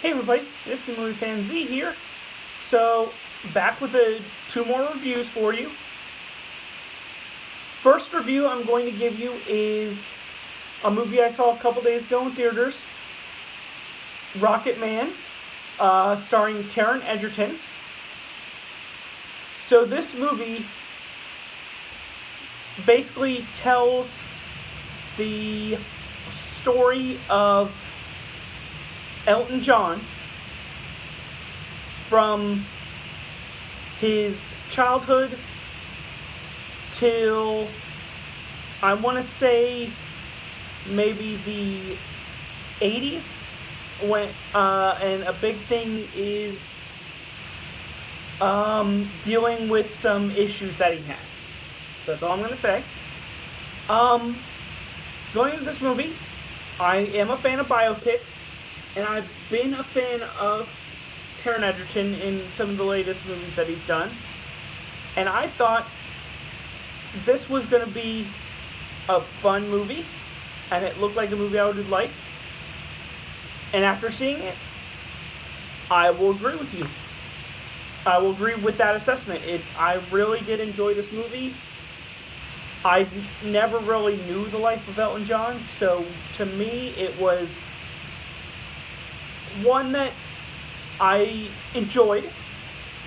Hey everybody, this is Movie Fan Z here. So, back with two more reviews for you. First review I'm going to give you is a movie I saw a couple days ago in theaters, Rocketman, starring Taron Egerton. So this movie basically tells the story of Elton John from his childhood till, I want to say, maybe the 80s, when and a big thing is dealing with some issues that he has. So that's all I'm going to say. Going into this movie, I am a fan of biopics, and I've been a fan of Taron Egerton in some of the latest movies that he's done. And I thought this was going to be a fun movie, and it looked like a movie I would like. And after seeing it, I will agree with you. I will agree with that assessment. I really did enjoy this movie. I never really knew the life of Elton John, so to me it was one that I enjoyed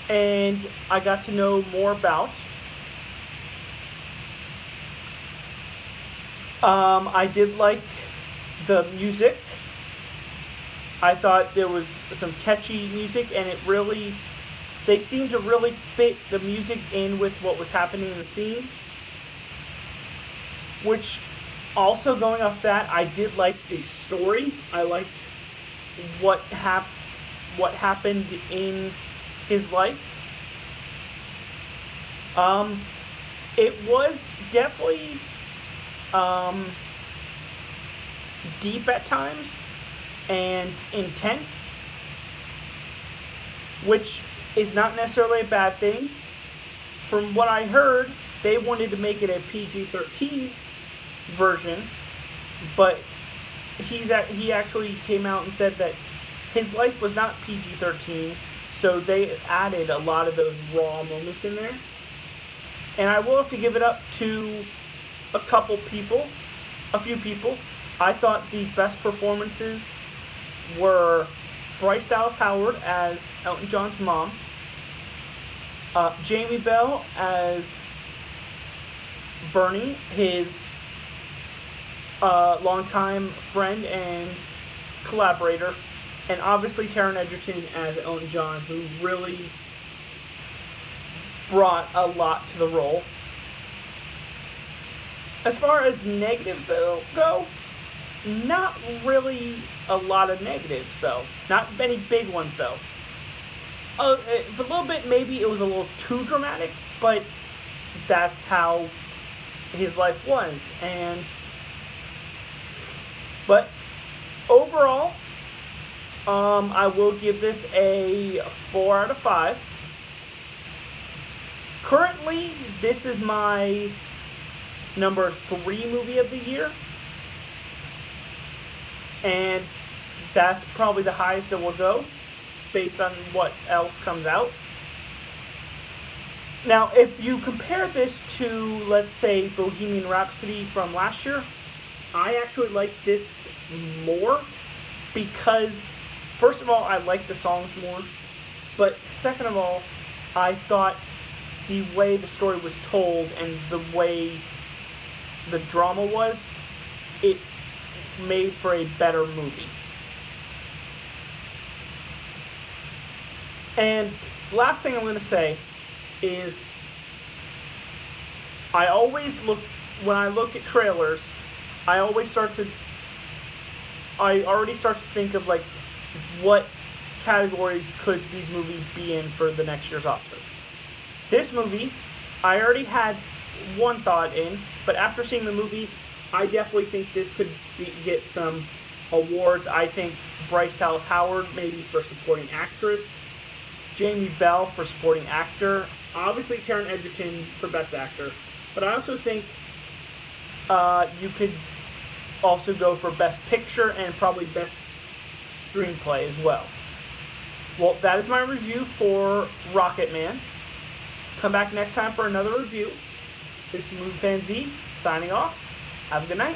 and I got to know more about. I did like the music. I thought there was some catchy music, and they seemed to really fit the music in with what was happening in the scene. Which, also going off that, I did like the story. I liked what happened in his life. It was definitely deep at times and intense, which is not necessarily a bad thing. From what I heard, they wanted to make it a PG-13 version, but he actually came out and said that his life was not PG-13, so they added a lot of those raw moments in there. And I will have to give it up to a few people. I thought the best performances were Bryce Dallas Howard as Elton John's mom, Jamie Bell as Bernie, his longtime friend and collaborator, and obviously Taron Egerton as Elton John, who really brought a lot to the role. As far as negatives go, not really a lot of negatives though. Not many big ones though. A little bit, maybe it was a little too dramatic, but that's how his life was. But overall, I will give this a 4 out of 5. Currently, this is my number 3 movie of the year, and that's probably the highest it will go based on what else comes out. Now, if you compare this to, let's say, Bohemian Rhapsody from last year, I actually like this more because, first of all, I like the songs more, but second of all, I thought the way the story was told and the way the drama was, it made for a better movie. And last thing I'm going to say is, when I look at trailers, I already start to think of like what categories could these movies be in for the next year's Oscars. This movie, I already had one thought in, but after seeing the movie, I definitely think this could get some awards. I think Bryce Dallas Howard maybe for supporting actress, Jamie Bell for supporting actor, obviously Taron Egerton for best actor, but I also think you could also go for best picture and probably best screenplay as well. Well, that is my review for Rocketman. Come back next time for another review. This is Movie Fan Z, signing off. Have a good night.